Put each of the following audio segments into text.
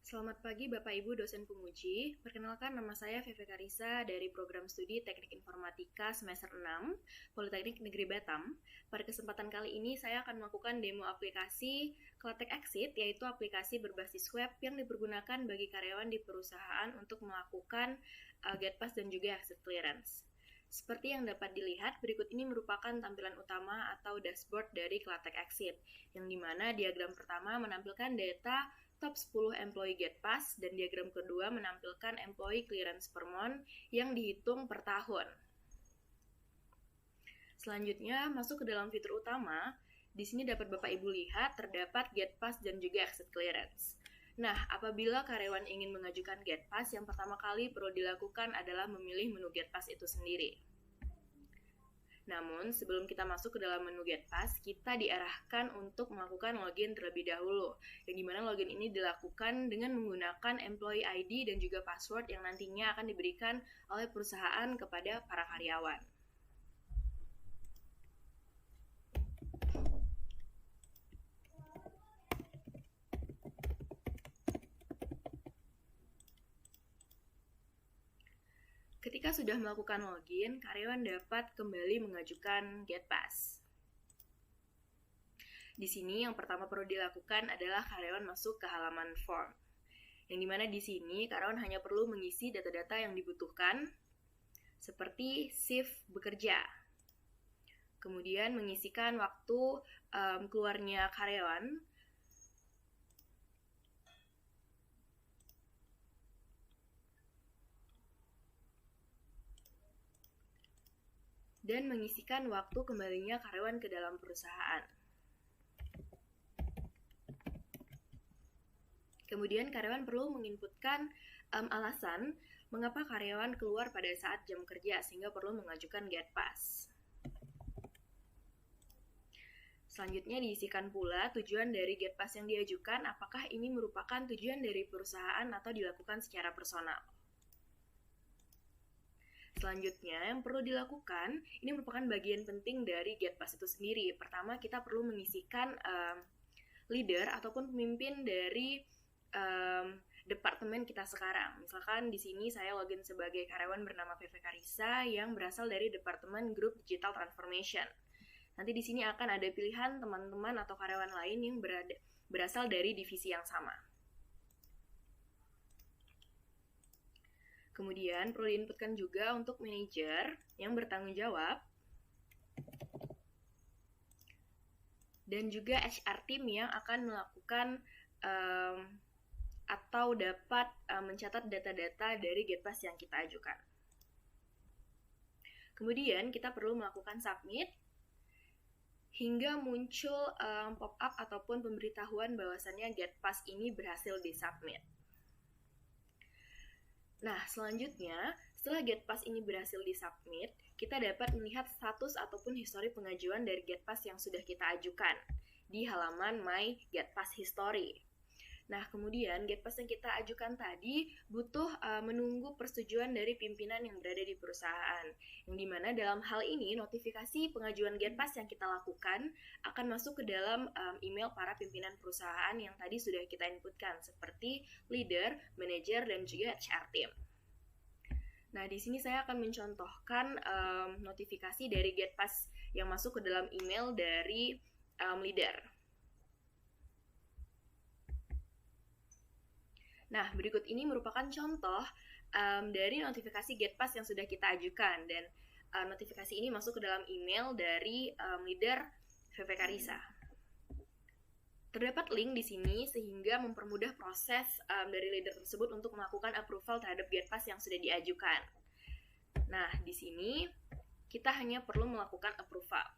Selamat pagi Bapak Ibu dosen penguji. Perkenalkan, nama saya Feve Karisa dari program studi Teknik Informatika semester 6 Politeknik Negeri Batam. Pada kesempatan kali ini saya akan melakukan demo aplikasi Klatek Exit, yaitu aplikasi berbasis web yang dipergunakan bagi karyawan di perusahaan untuk melakukan Get Pass dan juga Exit Clearance. Seperti yang dapat dilihat, berikut ini merupakan tampilan utama atau dashboard dari Klatek Exit, yang dimana diagram pertama menampilkan data top 10 employee Get Pass dan diagram kedua menampilkan employee clearance per month yang dihitung per tahun. Selanjutnya, masuk ke dalam fitur utama. Di sini dapat Bapak Ibu lihat terdapat Get Pass dan juga Exit Clearance. Nah, apabila karyawan ingin mengajukan Get Pass, yang pertama kali perlu dilakukan adalah memilih menu Get Pass itu sendiri. Namun, sebelum kita masuk ke dalam menu Get Pass, kita diarahkan untuk melakukan login terlebih dahulu, yang dimana login ini dilakukan dengan menggunakan employee ID dan juga password yang nantinya akan diberikan oleh perusahaan kepada para karyawan. Ketika sudah melakukan login, karyawan dapat kembali mengajukan Get Pass. Di sini yang pertama perlu dilakukan adalah karyawan masuk ke halaman form. Yang dimana di sini karyawan hanya perlu mengisi data-data yang dibutuhkan, seperti shift bekerja. Kemudian mengisikan waktu keluarnya karyawan, dan mengisikan waktu kembalinya karyawan ke dalam perusahaan. Kemudian karyawan perlu menginputkan alasan mengapa karyawan keluar pada saat jam kerja sehingga perlu mengajukan Get Pass. Selanjutnya diisikan pula tujuan dari Get Pass yang diajukan, apakah ini merupakan tujuan dari perusahaan atau dilakukan secara personal. Selanjutnya, yang perlu dilakukan, ini merupakan bagian penting dari Get Pass itu sendiri. Pertama, kita perlu mengisikan leader ataupun pemimpin dari departemen kita sekarang. Misalkan di sini saya login sebagai karyawan bernama Feve Karisa yang berasal dari Departemen Grup Digital Transformation. Nanti di sini akan ada pilihan teman-teman atau karyawan lain yang berasal dari divisi yang sama. Kemudian perlu diinputkan juga untuk manajer yang bertanggung jawab dan juga HR team yang akan melakukan atau dapat mencatat data-data dari Get Pass yang kita ajukan. Kemudian kita perlu melakukan submit hingga muncul pop-up ataupun pemberitahuan bahwasannya Get Pass ini berhasil disubmit. Nah, selanjutnya, setelah Get Pass ini berhasil disubmit, kita dapat melihat status ataupun histori pengajuan dari Get Pass yang sudah kita ajukan di halaman My Get Pass History. Nah, kemudian Get Pass yang kita ajukan tadi butuh menunggu persetujuan dari pimpinan yang berada di perusahaan. Yang dimana dalam hal ini notifikasi pengajuan Get Pass yang kita lakukan akan masuk ke dalam email para pimpinan perusahaan yang tadi sudah kita inputkan, seperti leader, manager, dan juga HR team. Nah, di sini saya akan mencontohkan notifikasi dari Get Pass yang masuk ke dalam email dari leader. Nah, berikut ini merupakan contoh dari notifikasi Get Pass yang sudah kita ajukan, dan notifikasi ini masuk ke dalam email dari leader Feve Karisa. Terdapat link di sini sehingga mempermudah proses dari leader tersebut untuk melakukan approval terhadap Get Pass yang sudah diajukan. Nah, di sini kita hanya perlu melakukan approval.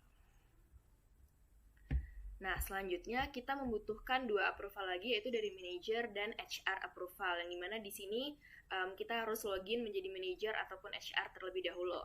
Nah, selanjutnya kita membutuhkan 2 approval lagi, yaitu dari manager dan HR approval, yang dimana di sini kita harus login menjadi manager ataupun HR terlebih dahulu.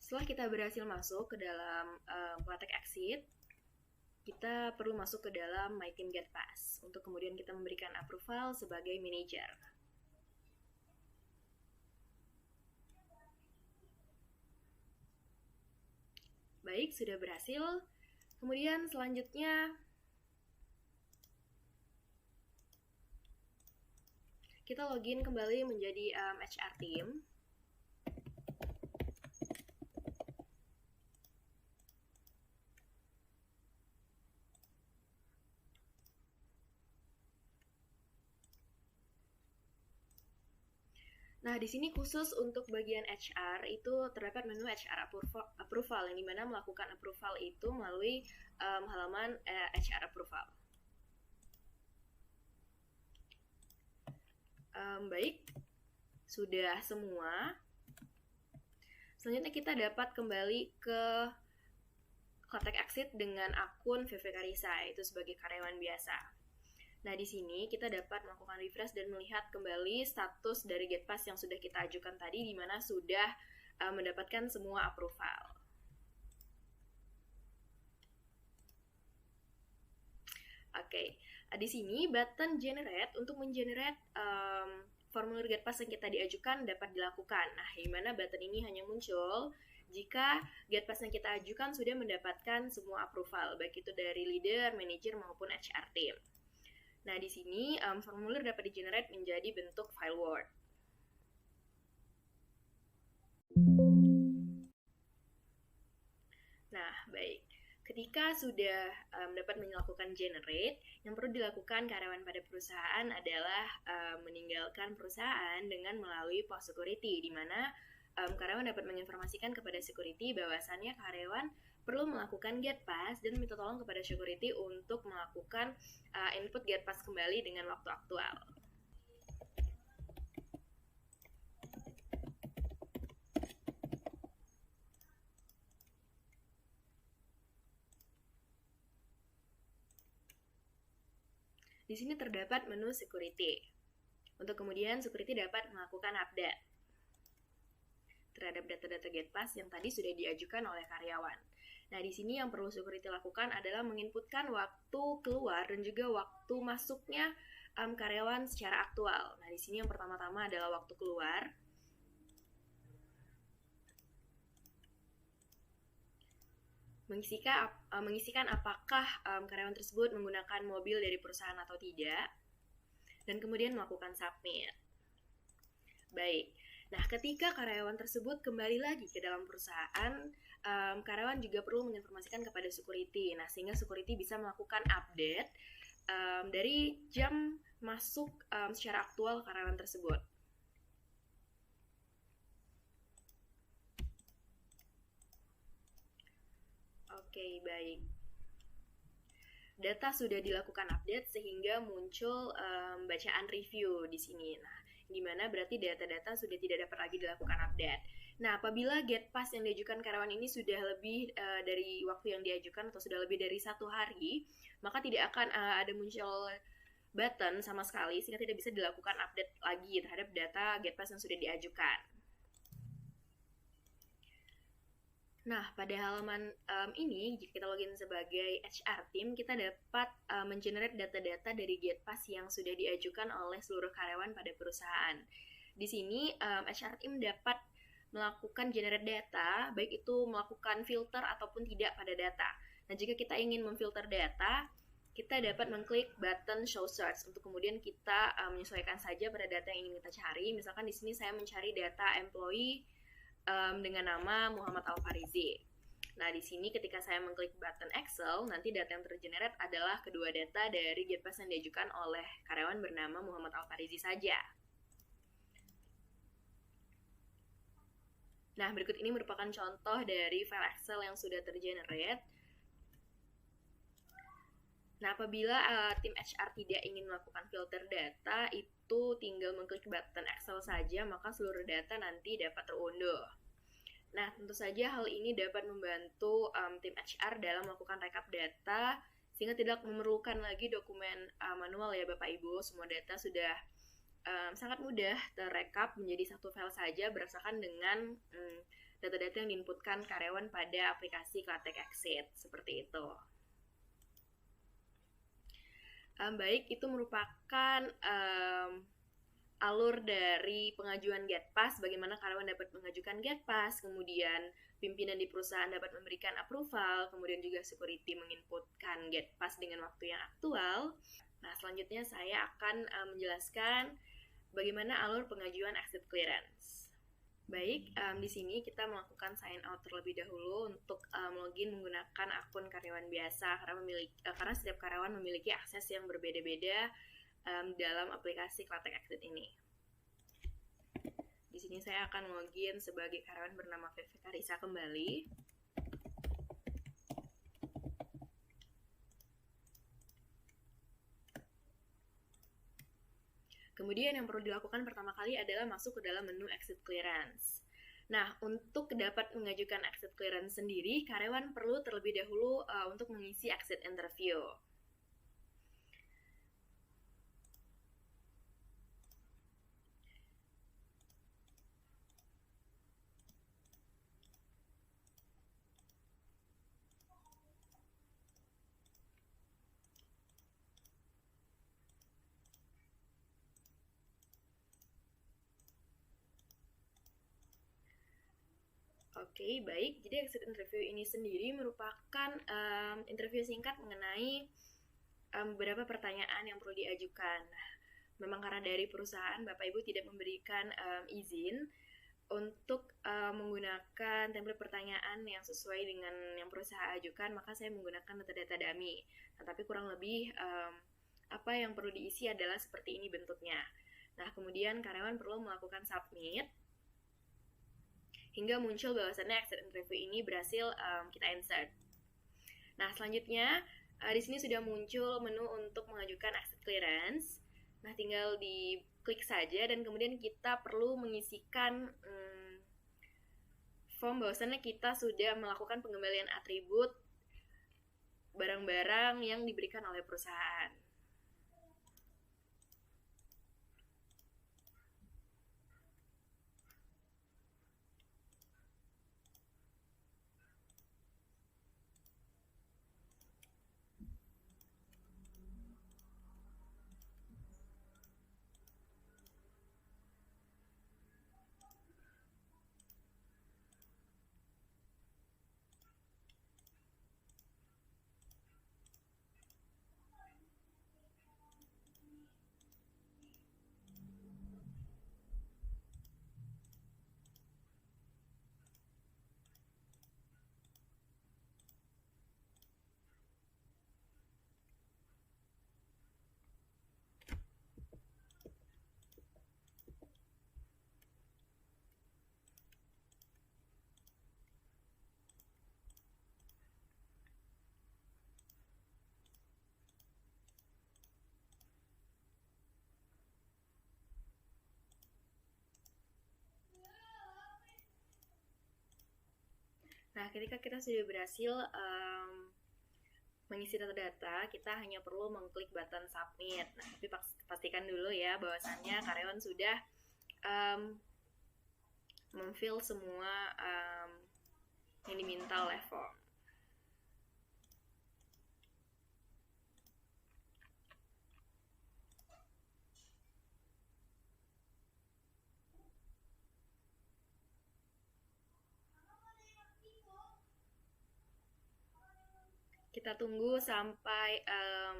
Setelah kita berhasil masuk ke dalam LaTeX exit, kita perlu masuk ke dalam My Team Get Pass untuk kemudian kita memberikan approval sebagai manager. Baik, sudah berhasil. Kemudian selanjutnya kita login kembali menjadi HR team. Nah, di sini khusus untuk bagian HR itu terdapat menu HR approval yang dimana melakukan approval itu melalui halaman HR approval. Baik, sudah semua. Selanjutnya kita dapat kembali ke LaTeX exit dengan akun VV Karisa, itu sebagai karyawan biasa. Nah, di sini kita dapat melakukan refresh dan melihat kembali status dari GetPass yang sudah kita ajukan tadi, di mana sudah mendapatkan semua approval. Oke, di sini button generate untuk mengenerate formulir GetPass yang kita diajukan dapat dilakukan. Nah, di mana button ini hanya muncul jika GetPass yang kita ajukan sudah mendapatkan semua approval, baik itu dari leader, manager maupun HR team. Nah, di sini formulir dapat di-generate menjadi bentuk file Word. Nah, baik. Ketika sudah dapat melakukan generate, yang perlu dilakukan karyawan pada perusahaan adalah meninggalkan perusahaan dengan melalui post security, di mana karyawan dapat menginformasikan kepada security bahwasannya karyawan perlu melakukan GetPass dan minta tolong kepada security untuk melakukan input GetPass kembali dengan waktu aktual. Di sini terdapat menu security. Untuk kemudian security dapat melakukan update terhadap data-data GetPass yang tadi sudah diajukan oleh karyawan. Nah, di sini yang perlu security lakukan adalah menginputkan waktu keluar dan juga waktu masuknya karyawan secara aktual. Nah, di sini yang pertama-tama adalah waktu keluar. Mengisikan apakah karyawan tersebut menggunakan mobil dari perusahaan atau tidak, dan kemudian melakukan submit. Baik, nah ketika karyawan tersebut kembali lagi ke dalam perusahaan, karyawan juga perlu menginformasikan kepada security. Nah, sehingga security bisa melakukan update dari jam masuk secara aktual karyawan tersebut. Oke, baik. Data sudah dilakukan update sehingga muncul bacaan review di sini. Nah, di mana berarti data-data sudah tidak dapat lagi dilakukan update. Nah, apabila GetPass yang diajukan karyawan ini sudah lebih dari waktu yang diajukan atau sudah lebih dari 1 hari, maka tidak akan ada muncul button sama sekali sehingga tidak bisa dilakukan update lagi terhadap data GetPass yang sudah diajukan. Nah, pada halaman ini, jika kita login sebagai HR team, kita dapat mengenerate data-data dari GetPass yang sudah diajukan oleh seluruh karyawan pada perusahaan. Di sini, HR team dapat melakukan generate data, baik itu melakukan filter ataupun tidak pada data. Nah, jika kita ingin memfilter data, kita dapat mengklik button show search untuk kemudian kita menyesuaikan saja pada data yang ingin kita cari. Misalkan di sini saya mencari data employee dengan nama Muhammad Al-Farizi. Nah, di sini ketika saya mengklik button Excel, nanti data yang tergenerate adalah kedua data dari GetPass yang diajukan oleh karyawan bernama Muhammad Al-Farizi saja. Nah, berikut ini merupakan contoh dari file Excel yang sudah tergenerate. Nah, apabila tim HR tidak ingin melakukan filter data, itu tinggal mengklik button Excel saja, maka seluruh data nanti dapat terunduh. Nah, tentu saja hal ini dapat membantu tim HR dalam melakukan rekap data, sehingga tidak memerlukan lagi dokumen manual ya Bapak Ibu. Semua data sudah sangat mudah terrekap menjadi satu file saja berdasarkan dengan data-data yang diinputkan karyawan pada aplikasi Klatek Exit, seperti itu. Baik, itu merupakan alur dari pengajuan GetPass, bagaimana karyawan dapat mengajukan GetPass, kemudian pimpinan di perusahaan dapat memberikan approval, kemudian juga security menginputkan GetPass dengan waktu yang aktual. Nah, selanjutnya saya akan menjelaskan bagaimana alur pengajuan exit clearance. Baik, di sini kita melakukan sign out terlebih dahulu untuk login menggunakan akun karyawan biasa, karena setiap karyawan memiliki akses yang berbeda-beda dalam aplikasi Klatek Exit ini. Di sini saya akan login sebagai karyawan bernama Vivi Karisa kembali. Kemudian yang perlu dilakukan pertama kali adalah masuk ke dalam menu Exit Clearance. Nah, untuk dapat mengajukan Exit Clearance sendiri, karyawan perlu terlebih dahulu untuk mengisi Exit Interview. Oke, baik. Jadi exit interview ini sendiri merupakan interview singkat mengenai beberapa pertanyaan yang perlu diajukan. Memang karena dari perusahaan Bapak Ibu tidak memberikan izin untuk menggunakan template pertanyaan yang sesuai dengan yang perusahaan ajukan, maka saya menggunakan data-data dummy. Nah, tapi kurang lebih apa yang perlu diisi adalah seperti ini bentuknya. Nah, kemudian karyawan perlu melakukan submit hingga muncul bahwasannya exit interview ini berhasil kita insert. Nah, selanjutnya di sini sudah muncul menu untuk mengajukan exit clearance. Nah, tinggal diklik saja dan kemudian kita perlu mengisikan form bahwasannya kita sudah melakukan pengembalian atribut barang-barang yang diberikan oleh perusahaan. Nah, ketika kita sudah berhasil mengisi data-data, kita hanya perlu mengklik button submit. Nah, tapi pastikan dulu ya bahwasannya karyawan sudah memfill semua yang diminta oleh form. Kita tunggu sampai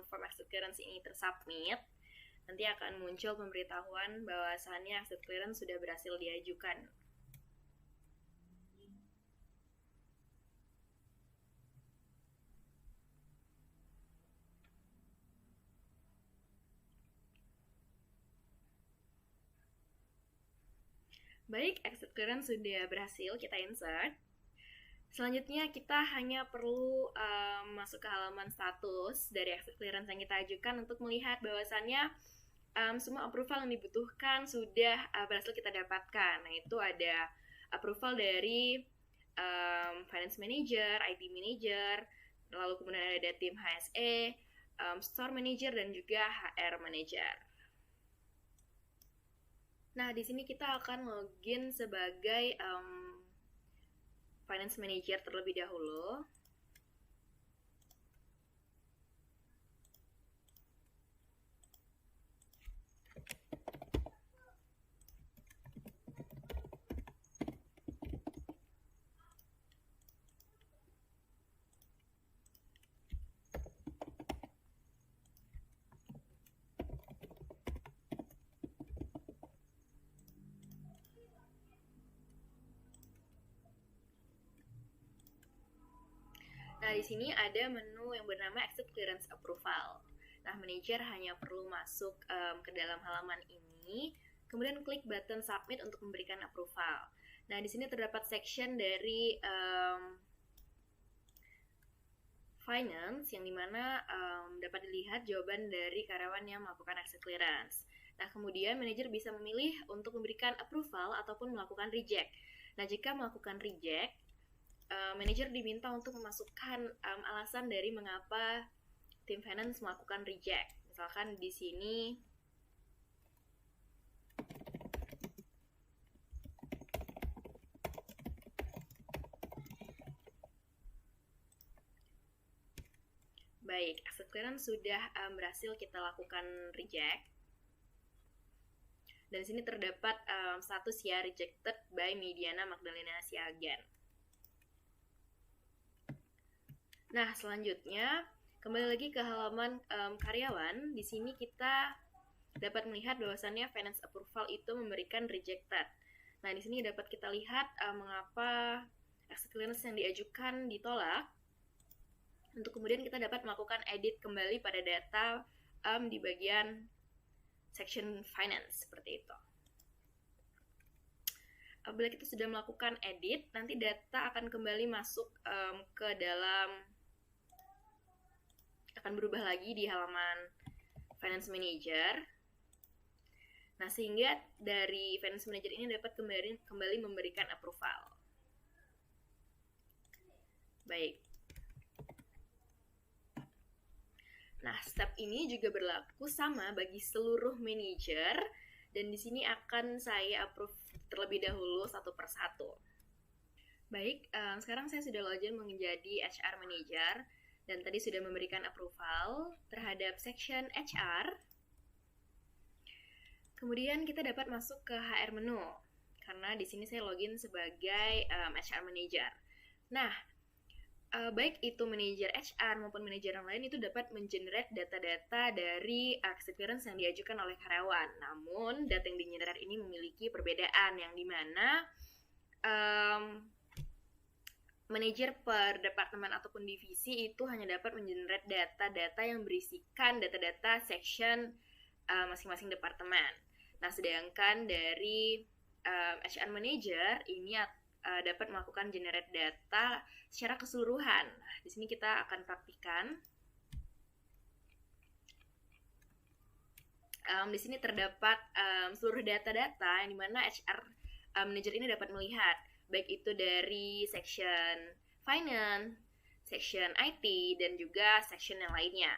form exit clearance ini tersubmit. Nanti akan muncul pemberitahuan bahwasannya exit clearance sudah berhasil diajukan. Baik, exit clearance sudah berhasil kita insert. Selanjutnya kita hanya perlu masuk ke halaman status dari exit clearance yang kita ajukan untuk melihat bahwasannya semua approval yang dibutuhkan sudah berhasil kita dapatkan. Nah, itu ada approval dari finance manager, IT manager, lalu kemudian ada tim HSE, store manager, dan juga HR manager. Nah, di sini kita akan login sebagai Finance Manager terlebih dahulu. Nah, di sini ada menu yang bernama Exit Clearance Approval. Nah, manajer hanya perlu masuk ke dalam halaman ini, kemudian klik button Submit untuk memberikan approval. Nah, di sini terdapat section dari Finance, yang dimana dapat dilihat jawaban dari karyawan yang melakukan exit clearance. Nah, kemudian manajer bisa memilih untuk memberikan approval ataupun melakukan reject. Nah, jika melakukan reject, manajer diminta untuk memasukkan alasan dari mengapa tim finance melakukan reject. Misalkan di sini baik, exit clearance sudah berhasil kita lakukan reject. Dan di sini terdapat status ya rejected by Mediana Magdalena Siagian. Nah, selanjutnya kembali lagi ke halaman karyawan. Di sini kita dapat melihat bahwasannya finance approval itu memberikan rejected. Nah, di sini dapat kita lihat mengapa exit clearance yang diajukan ditolak. Untuk kemudian kita dapat melakukan edit kembali pada data di bagian section finance seperti itu. Apabila kita sudah melakukan edit, nanti data akan kembali masuk ke dalam, akan berubah lagi di halaman Finance Manager. Nah, sehingga dari Finance Manager ini dapat kembali memberikan approval. Baik. Nah, step ini juga berlaku sama bagi seluruh manajer, dan di sini akan saya approve terlebih dahulu satu persatu. Baik, sekarang saya sudah login menjadi HR Manager, dan tadi sudah memberikan approval terhadap section HR. Kemudian kita dapat masuk ke HR menu, karena di sini saya login sebagai HR Manager. Nah, baik itu manajer HR maupun manajer yang lain itu dapat mengenerate data-data dari exit clearance yang diajukan oleh karyawan. Namun, data yang di-generate ini memiliki perbedaan, yang dimana manajer per departemen ataupun divisi itu hanya dapat mengenerate data-data yang berisikan data-data section masing-masing departemen. Nah, sedangkan dari HR Manager ini dapat melakukan generate data secara keseluruhan. Nah, di sini kita akan praktikan. Di sini terdapat seluruh data-data yang dimana HR Manager ini dapat melihat, baik itu dari section finance, section IT, dan juga section yang lainnya.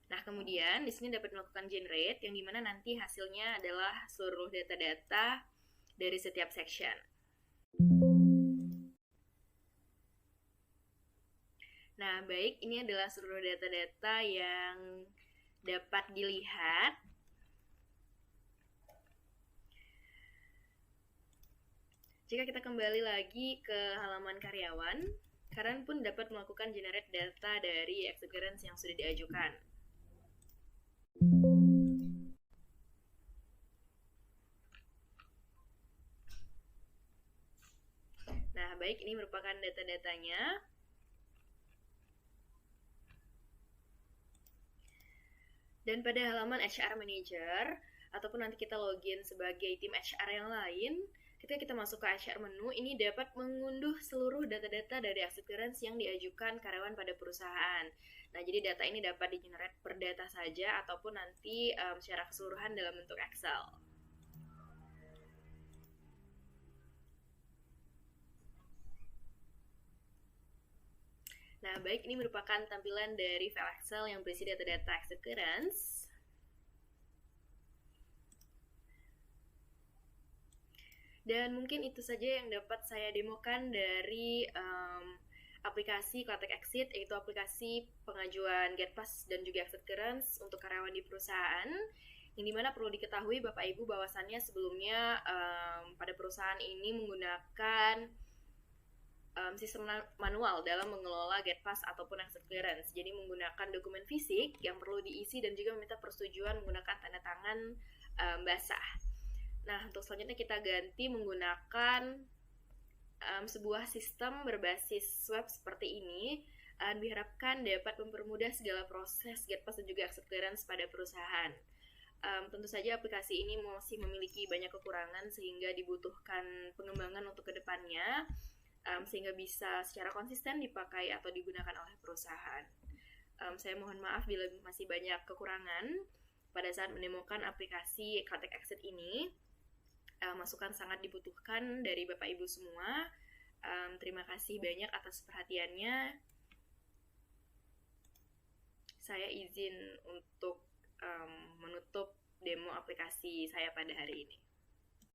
Nah, kemudian di sini dapat melakukan generate, yang dimana nanti hasilnya adalah seluruh data-data dari setiap section. Nah, baik, ini adalah seluruh data-data yang dapat dilihat. Jika kita kembali lagi ke halaman karyawan, karyawan pun dapat melakukan generate data dari exit clearance yang sudah diajukan. Nah, baik, ini merupakan data-datanya. Dan pada halaman HR Manager, ataupun nanti kita login sebagai tim HR yang lain, ketika kita masuk ke HR menu, ini dapat mengunduh seluruh data-data dari exit clearance yang diajukan karyawan pada perusahaan. Nah, jadi data ini dapat di-generate per data saja, ataupun nanti secara keseluruhan dalam bentuk Excel. Nah, baik, ini merupakan tampilan dari file Excel yang berisi data-data exit clearance. Dan mungkin itu saja yang dapat saya demokan dari aplikasi Klatek Exit, yaitu aplikasi pengajuan GetPass dan juga Exit Clearance untuk karyawan di perusahaan. Yang dimana perlu diketahui Bapak Ibu bahwasannya sebelumnya pada perusahaan ini menggunakan sistem manual dalam mengelola GetPass ataupun Exit Clearance. Jadi menggunakan dokumen fisik yang perlu diisi dan juga meminta persetujuan menggunakan tanda tangan basah. Nah, untuk selanjutnya kita ganti menggunakan sebuah sistem berbasis web seperti ini. Diharapkan dapat mempermudah segala proses GetPass dan juga Exit Clearance pada perusahaan. Tentu saja aplikasi ini masih memiliki banyak kekurangan sehingga dibutuhkan pengembangan untuk kedepannya, sehingga bisa secara konsisten dipakai atau digunakan oleh perusahaan. Saya mohon maaf bila masih banyak kekurangan pada saat menemukan aplikasi Klatek Exit ini. Masukan sangat dibutuhkan dari Bapak Ibu semua. Terima kasih banyak atas perhatiannya. Saya izin untuk menutup demo aplikasi saya pada hari ini.